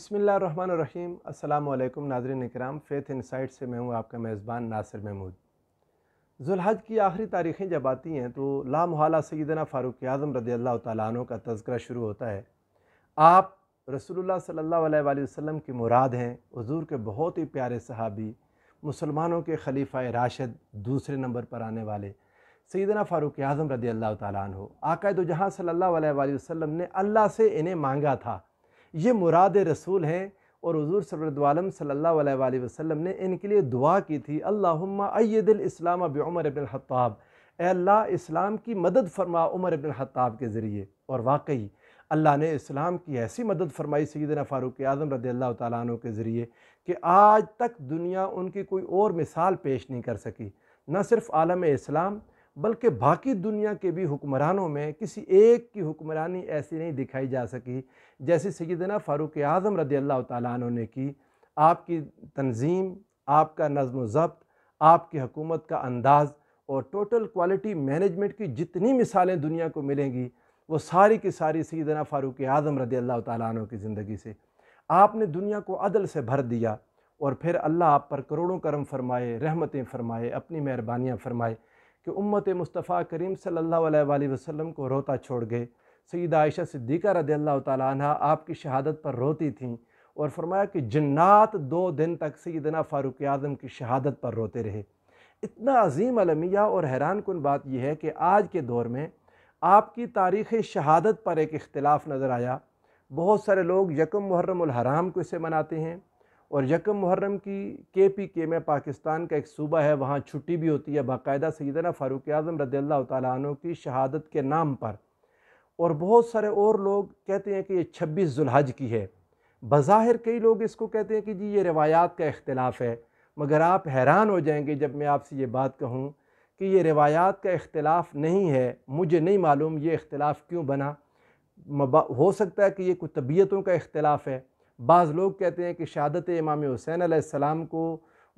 بسم اللہ الرحمن الرحیم۔ السلام علیکم ناظرین اکرام، فیتھ انسائٹ سے میں ہوں آپ کا میزبان ناصر محمود۔ ذوالحج کی آخری تاریخیں جب آتی ہیں تو لا محالہ سیدنا فاروق اعظم رضی اللہ تعالیٰ عنہ کا تذکرہ شروع ہوتا ہے۔ آپ رسول اللہ صلی اللہ علیہ وآلہ وسلم کی مراد ہیں، حضور کے بہت ہی پیارے صحابی، مسلمانوں کے خلیفہ راشد دوسرے نمبر پر آنے والے سیدنا فاروق اعظم رضی اللہ تعالیٰ عنہ، آقا دو جہاں صلی اللہ علیہ وآلہ وسلم نے اللہ سے انہیں مانگا تھا، یہ مراد رسول ہیں، اور حضور صلی اللہ علیہ وآلہ وسلم نے ان کے لیے دعا کی تھی، اللہم اید الاسلام بعمر بن الخطاب، اے اللہ اسلام کی مدد فرما عمر بن الخطاب کے ذریعے۔ اور واقعی اللہ نے اسلام کی ایسی مدد فرمائی سیدنا فاروق اعظم رضی اللہ تعالیٰ عنہ کے ذریعے کہ آج تک دنیا ان کی کوئی اور مثال پیش نہیں کر سکی، نہ صرف عالم اسلام بلکہ باقی دنیا کے بھی حکمرانوں میں کسی ایک کی حکمرانی ایسی نہیں دکھائی جا سکی جیسی سیدنا فاروق اعظم رضی اللہ تعالیٰ عنہ نے کی۔ آپ کی تنظیم، آپ کا نظم و ضبط، آپ کی حکومت کا انداز اور ٹوٹل کوالٹی مینجمنٹ کی جتنی مثالیں دنیا کو ملیں گی وہ ساری کی ساری سیدنا فاروق اعظم رضی اللہ تعالیٰ عنہ کی زندگی سے۔ آپ نے دنیا کو عدل سے بھر دیا، اور پھر اللہ آپ پر کروڑوں کرم فرمائے، رحمتیں فرمائے، اپنی مہربانیاں فرمائے کہ امت مصطفیٰ کریم صلی اللہ علیہ وآلہ وسلم کو روتا چھوڑ گئے۔ سیدہ عائشہ صدیقہ رضی اللہ تعالیٰ عنہ آپ کی شہادت پر روتی تھیں، اور فرمایا کہ جنات 2 دن تک سیدنا فاروق اعظم کی شہادت پر روتے رہے۔ اتنا عظیم المیہ اور حیران کن بات یہ ہے کہ آج کے دور میں آپ کی تاریخ شہادت پر ایک اختلاف نظر آیا۔ بہت سارے لوگ یکم محرم الحرام کو اسے مناتے ہیں، اور یکم محرم کی کے میں پاکستان کا ایک صوبہ ہے، وہاں چھٹی بھی ہوتی ہے باقاعدہ سیدنا فاروق اعظم رضی اللہ تعالیٰ عنہ کی شہادت کے نام پر۔ اور بہت سارے اور لوگ کہتے ہیں کہ یہ 26 ذوالحج کی ہے۔ بظاہر کئی لوگ اس کو کہتے ہیں کہ جی یہ روایات کا اختلاف ہے، مگر آپ حیران ہو جائیں گے جب میں آپ سے یہ بات کہوں کہ یہ روایات کا اختلاف نہیں ہے۔ مجھے نہیں معلوم یہ اختلاف کیوں بنا، ہو سکتا ہے کہ یہ کوئی طبیعتوں کا اختلاف ہے۔ بعض لوگ کہتے ہیں کہ شہادت امام حسین علیہ السلام کو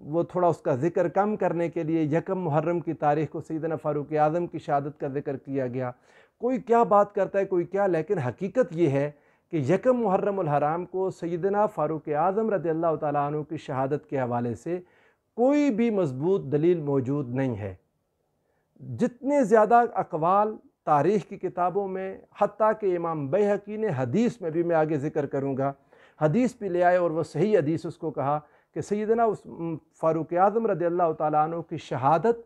وہ تھوڑا اس کا ذکر کم کرنے کے لیے یکم محرم کی تاریخ کو سیدنا فاروق اعظم کی شہادت کا ذکر کیا گیا۔ کوئی کیا بات کرتا ہے، کوئی کیا، لیکن حقیقت یہ ہے کہ یکم محرم الحرام کو سیدنا فاروق اعظم رضی اللہ تعالیٰ عنہ کی شہادت کے حوالے سے کوئی بھی مضبوط دلیل موجود نہیں ہے۔ جتنے زیادہ اقوال تاریخ کی کتابوں میں، حتیٰ کہ امام بیہقی نے حدیث میں بھی، میں آگے ذکر کروں گا، حدیث بھی لے آئے اور وہ صحیح حدیث اس کو کہا کہ سیدنا فاروق اعظم رضی اللہ تعالیٰ عنہ کی شہادت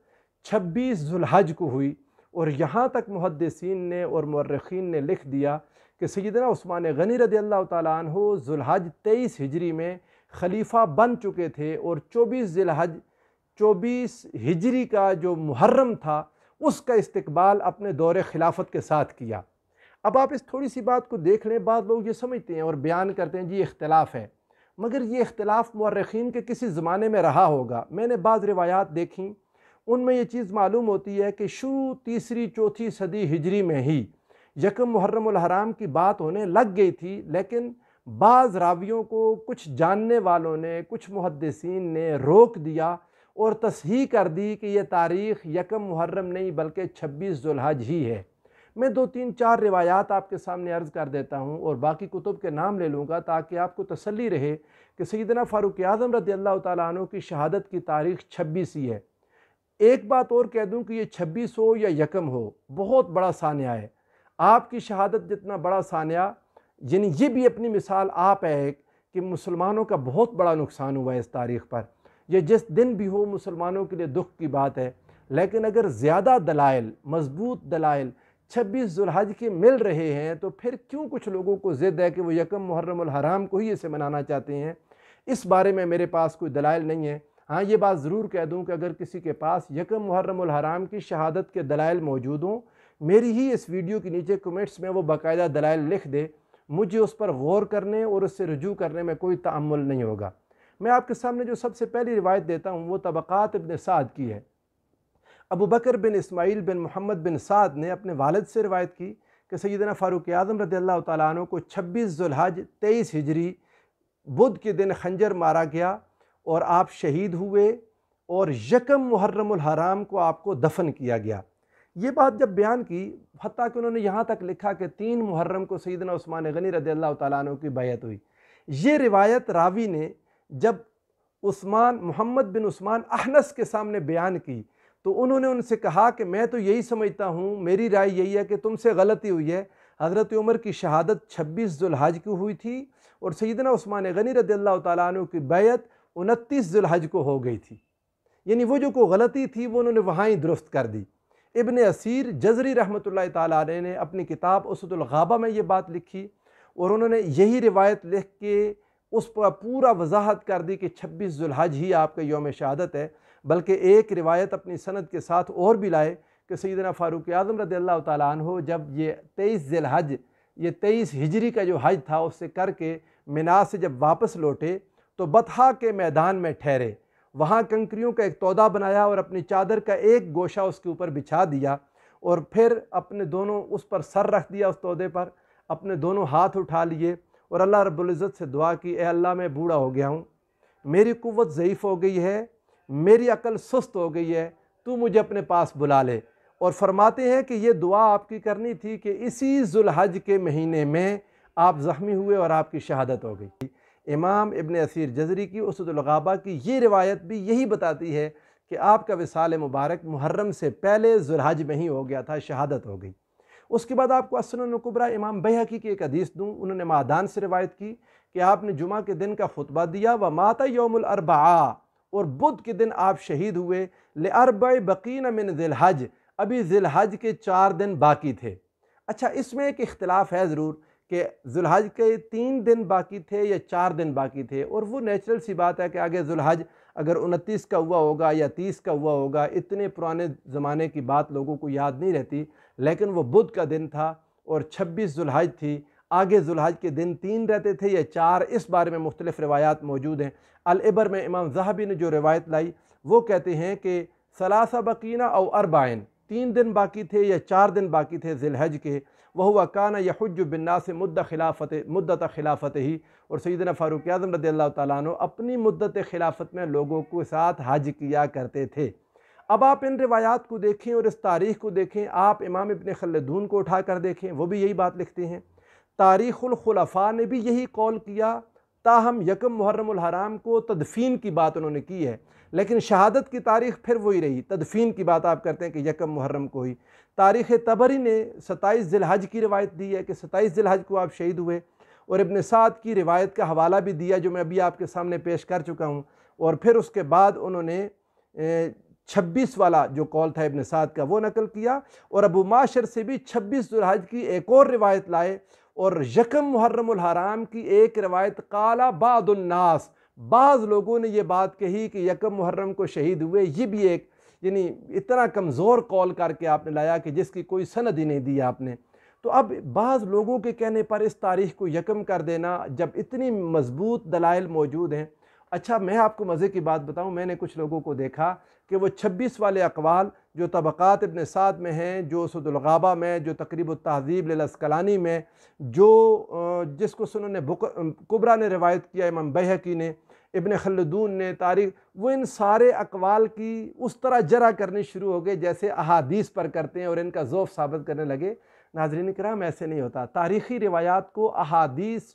26 ذوالحج کو ہوئی، اور یہاں تک محدثین نے اور مورخین نے لکھ دیا کہ سیدنا عثمان غنی رضی اللہ تعالیٰ عنہ ذوالحج 23 ہجری میں خلیفہ بن چکے تھے، اور 24 ہجری کا جو محرم تھا اس کا استقبال اپنے دور خلافت کے ساتھ کیا۔ اب آپ اس تھوڑی سی بات کو دیکھ لیں، بعض لوگ یہ سمجھتے ہیں اور بیان کرتے ہیں جی اختلاف ہے، مگر یہ اختلاف مورخین کے کسی زمانے میں رہا ہوگا۔ میں نے بعض روایات دیکھیں، ان میں یہ چیز معلوم ہوتی ہے کہ شروع 3 4 صدی ہجری میں ہی یکم محرم الحرام کی بات ہونے لگ گئی تھی، لیکن بعض راویوں کو کچھ جاننے والوں نے، کچھ محدثین نے روک دیا اور تصحیح کر دی کہ یہ تاریخ یکم محرم نہیں بلکہ 26 ذوالحج ہی ہے۔ میں 2 3 4 روایات آپ کے سامنے عرض کر دیتا ہوں، اور باقی کتب کے نام لے لوں گا تاکہ آپ کو تسلی رہے کہ سیدنا فاروق اعظم رضی اللہ تعالیٰ عنہ کی شہادت کی تاریخ 26 ہی ہے۔ ایک بات اور کہہ دوں کہ یہ 26 ہو یا یکم ہو، بہت بڑا سانحہ ہے۔ آپ کی شہادت جتنا بڑا سانحہ، یعنی یہ بھی اپنی مثال آپ ہے کہ مسلمانوں کا بہت بڑا نقصان ہوا ہے اس تاریخ پر۔ یہ جس دن بھی ہو مسلمانوں کے لیے دکھ کی بات ہے، لیکن اگر زیادہ دلائل، مضبوط دلائل 26 ذوالحج کے مل رہے ہیں تو پھر کیوں کچھ لوگوں کو ضد ہے کہ وہ یکم محرم الحرام کو ہی اسے منانا چاہتے ہیں؟ اس بارے میں میرے پاس کوئی دلائل نہیں ہے۔ ہاں یہ بات ضرور کہہ دوں کہ اگر کسی کے پاس یکم محرم الحرام کی شہادت کے دلائل موجود ہوں، میری ہی اس ویڈیو کے نیچے کمنٹس میں وہ باقاعدہ دلائل لکھ دے، مجھے اس پر غور کرنے اور اس سے رجوع کرنے میں کوئی تأمل نہیں ہوگا۔ میں آپ کے سامنے جو سب سے پہلی روایت دیتا ہوں وہ طبقات ابن سعد کی ہے۔ ابو بکر بن اسماعیل بن محمد بن سعد نے اپنے والد سے روایت کی کہ سیدنا فاروق اعظم رضی اللہ تعالیٰ عنہ کو 26 ذوالحج 23 ہجری بدھ کے دن خنجر مارا گیا، اور آپ شہید ہوئے، اور یکم محرم الحرام کو آپ کو دفن کیا گیا۔ یہ بات جب بیان کی، حتیٰ کہ انہوں نے یہاں تک لکھا کہ 3 محرم کو سیدنا عثمان غنی رضی اللہ تعالیٰ عنہ کی بیعت ہوئی۔ یہ روایت راوی نے جب محمد بن عثمان احنس کے سامنے بیان کی تو انہوں نے ان سے کہا کہ میں تو یہی سمجھتا ہوں، میری رائے یہی ہے کہ تم سے غلطی ہوئی ہے، حضرت عمر کی شہادت 26 ذوالحج کو ہوئی تھی اور سیدنا عثمان غنی رضی اللہ تعالیٰ عنہ کی بیعت 29 ذوالحج کو ہو گئی تھی، یعنی وہ جو کوئی غلطی تھی وہ انہوں نے وہاں ہی درست کر دی۔ ابن اسیر جزری رحمۃ اللہ تعالیٰ علیہ نے اپنی کتاب اسد الغابہ میں یہ بات لکھی اور انہوں نے یہی روایت لکھ کے اس پر پورا وضاحت کر دی کہ 26 ذوالحج ہی آپ کا یوم شہادت ہے، بلکہ ایک روایت اپنی سند کے ساتھ اور بھی لائے کہ سیدنا فاروق اعظم رضی اللہ تعالیٰ عنہ جب یہ 23 ذوالحج، یہ 23 ہجری کا جو حج تھا اس سے کر کے منا سے جب واپس لوٹے تو بطحا کے میدان میں ٹھہرے، وہاں کنکریوں کا ایک تودہ بنایا اور اپنی چادر کا ایک گوشہ اس کے اوپر بچھا دیا اور پھر اپنے دونوں اس پر سر رکھ دیا، اس تودے پر اپنے دونوں ہاتھ اٹھا لیے اور اللہ رب العزت سے دعا کی، اے اللہ میں بوڑھا ہو گیا ہوں، میری قوت ضعیف ہو گئی ہے، میری عقل سست ہو گئی ہے، تو مجھے اپنے پاس بلا لے۔ اور فرماتے ہیں کہ یہ دعا آپ کی کرنی تھی کہ اسی ذوالحج کے مہینے میں آپ زخمی ہوئے اور آپ کی شہادت ہو گئی۔ امام ابن اسیر جزری کی اسد الغابہ کی یہ روایت بھی یہی بتاتی ہے کہ آپ کا وصال مبارک محرم سے پہلے ذوالحج میں ہی ہو گیا تھا، شہادت ہو گئی۔ اس کے بعد آپ کو السنن الکبریٰ امام بیہقی کی ایک حدیث دوں، انہوں نے معدان سے روایت کی کہ آپ نے جمعہ کے دن کا خطبہ دیا، وَمَاتَ یوم الاربعاء، اور بدھ کے دن آپ شہید ہوئے، لِأَرْبَعِ بَقِینَ مِنْ ذِی الْحَجِّ، ابھی ذی الحج کے 4 دن باقی تھے۔ اچھا، اس میں ایک اختلاف ہے ضرور کہ ذوالحج کے 3 دن باقی تھے یا 4 دن باقی تھے، اور وہ نیچرل سی بات ہے کہ آگے ذوالحج اگر 29 کا ہوا ہوگا یا 30 کا ہوا ہوگا، اتنے پرانے زمانے کی بات لوگوں کو یاد نہیں رہتی، لیکن وہ بدھ کا دن تھا اور 26 ذوالحج تھی، آگے ذوالحج کے دن 3 رہتے تھے یا 4، اس بارے میں مختلف روایات موجود ہیں۔ العبر میں امام ذہبی نے جو روایت لائی وہ کہتے ہیں کہ ثلاثہ بقینہ او اربعین، 3 دن باقی تھے یا 4 دن باقی تھے ذی الحج کے، وَهُوَ كَانَ يَحُجُّ بِالنَّاسِ مدت خلافت ہی، اور سیدنا فاروق اعظم رضی اللہ تعالیٰ عنہ اپنی مدت خلافت میں لوگوں کے ساتھ حج کیا کرتے تھے۔ اب آپ ان روایات کو دیکھیں اور اس تاریخ کو دیکھیں، آپ امام ابن خلدون کو اٹھا کر دیکھیں، وہ بھی یہی بات لکھتے ہیں۔ تاریخ الخلفاء نے بھی یہی قول کیا، تاہم یکم محرم الحرام کو تدفین کی بات انہوں نے کی ہے، لیکن شہادت کی تاریخ پھر وہی رہی، تدفین کی بات آپ کرتے ہیں کہ یکم محرم کو ہی۔ تاریخ طبری نے 27 ذی الحج کی روایت دی ہے کہ 27 ذی الحج کو آپ شہید ہوئے، اور ابن سعد کی روایت کا حوالہ بھی دیا جو میں ابھی آپ کے سامنے پیش کر چکا ہوں، اور پھر اس کے بعد انہوں نے 26 والا جو قول تھا ابن سعد کا وہ نقل کیا، اور ابو معاشر سے بھی 26 ذی الحج کی ایک اور روایت لائے، اور یکم محرم الحرام کی ایک روایت قال بعض الناس، بعض لوگوں نے یہ بات کہی کہ یکم محرم کو شہید ہوئے، یہ بھی ایک یعنی اتنا کمزور قول کر کے آپ نے لایا کہ جس کی کوئی سند ہی نہیں دی آپ نے۔ تو اب بعض لوگوں کے کہنے پر اس تاریخ کو یکم کر دینا جب اتنی مضبوط دلائل موجود ہیں۔ اچھا، میں آپ کو مزے کی بات بتاؤں، میں نے کچھ لوگوں کو دیکھا کہ وہ 26 والے اقوال جو طبقات ابن سعد میں ہیں، جو اسد الغابہ میں، جو تقریب التہذیب للعسقلانی میں، جو جس کو سنن کبریٰ نے روایت کیا امام بیہقی نے، ابن خلدون نے تاریخ، وہ ان سارے اقوال کی اس طرح جرح کرنی شروع ہو گئے جیسے احادیث پر کرتے ہیں اور ان کا ذوف ثابت کرنے لگے۔ ناظرین کرام، ایسے نہیں ہوتا۔ تاریخی روایات کو احادیث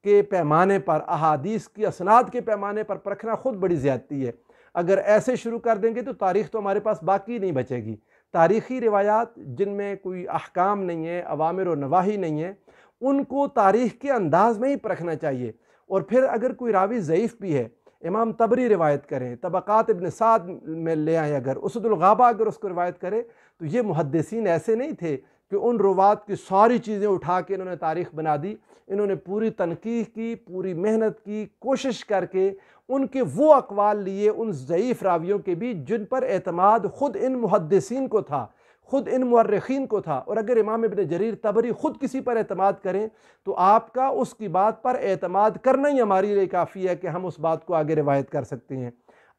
کے پیمانے پر، احادیث کی اسناد کے پیمانے پر پرکھنا خود بڑی زیادتی ہے۔ اگر ایسے شروع کر دیں گے تو تاریخ تو ہمارے پاس باقی نہیں بچے گی۔ تاریخی روایات جن میں کوئی احکام نہیں ہے، اوامر و نواہی نہیں ہے، ان کو تاریخ کے انداز میں ہی پرکھنا چاہیے۔ اور پھر اگر کوئی راوی ضعیف بھی ہے، امام طبری روایت کریں، طبقات ابن سعد میں لے آئیں، اگر اسد الغابہ اگر اس کو روایت کرے، تو یہ محدثین ایسے نہیں تھے کہ ان روات کی ساری چیزیں اٹھا کے انہوں نے تاریخ بنا دی۔ انہوں نے پوری تنقیح کی، پوری محنت کی، کوشش کر کے ان کے وہ اقوال لیے ان ضعیف راویوں کے بھی جن پر اعتماد خود ان محدثین کو تھا، خود ان مورخین کو تھا۔ اور اگر امام ابن جریر طبری خود کسی پر اعتماد کریں تو آپ کا اس کی بات پر اعتماد کرنا ہی ہمارے لیے کافی ہے کہ ہم اس بات کو آگے روایت کر سکتے ہیں۔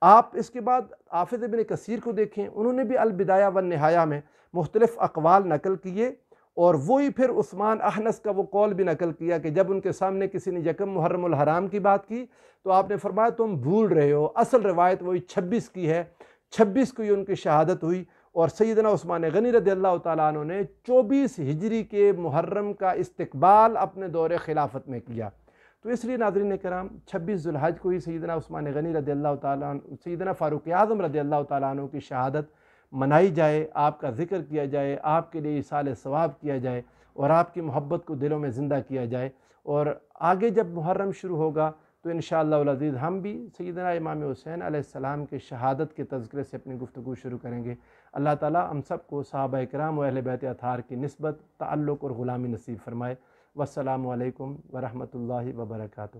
آپ اس کے بعد حافظ ابن کثیر کو دیکھیں، انہوں نے بھی البدایہ والنہایہ میں مختلف اقوال نقل کیے، اور وہی پھر عثمان احنس کا وہ قول بھی نقل کیا کہ جب ان کے سامنے کسی نے یکم محرم الحرام کی بات کی تو آپ نے فرمایا تم بھول رہے ہو، اصل روایت وہی 26 کی ہے، 26 کو ہی ان کی شہادت ہوئی۔ اور سیدنا عثمان غنی رضی اللہ تعالیٰ عنہ نے 24 ہجری کے محرم کا استقبال اپنے دور خلافت میں کیا۔ تو اس لیے ناظرین کرام 26 ذوالحج کو ہی سیدنا عثمان غنی رضی اللہ تعالیٰ عنہ، سیدنا فاروق اعظم رضی اللہ تعالیٰ عنہ کی شہادت منائی جائے، آپ کا ذکر کیا جائے، آپ کے لیے ایصال ثواب کیا جائے اور آپ کی محبت کو دلوں میں زندہ کیا جائے۔ اور آگے جب محرم شروع ہوگا تو انشاءاللہ العزیز ہم بھی سیدنا امام حسین علیہ السلام کے شہادت کے تذکرے سے اپنی گفتگو شروع کریں گے۔ اللہ تعالیٰ ہم سب کو صحابہ کرام و اہل بیت اطہار کی نسبت، تعلق اور غلامی نصیب فرمائے۔ والسلام علیکم ورحمۃ اللہ وبرکاتہ۔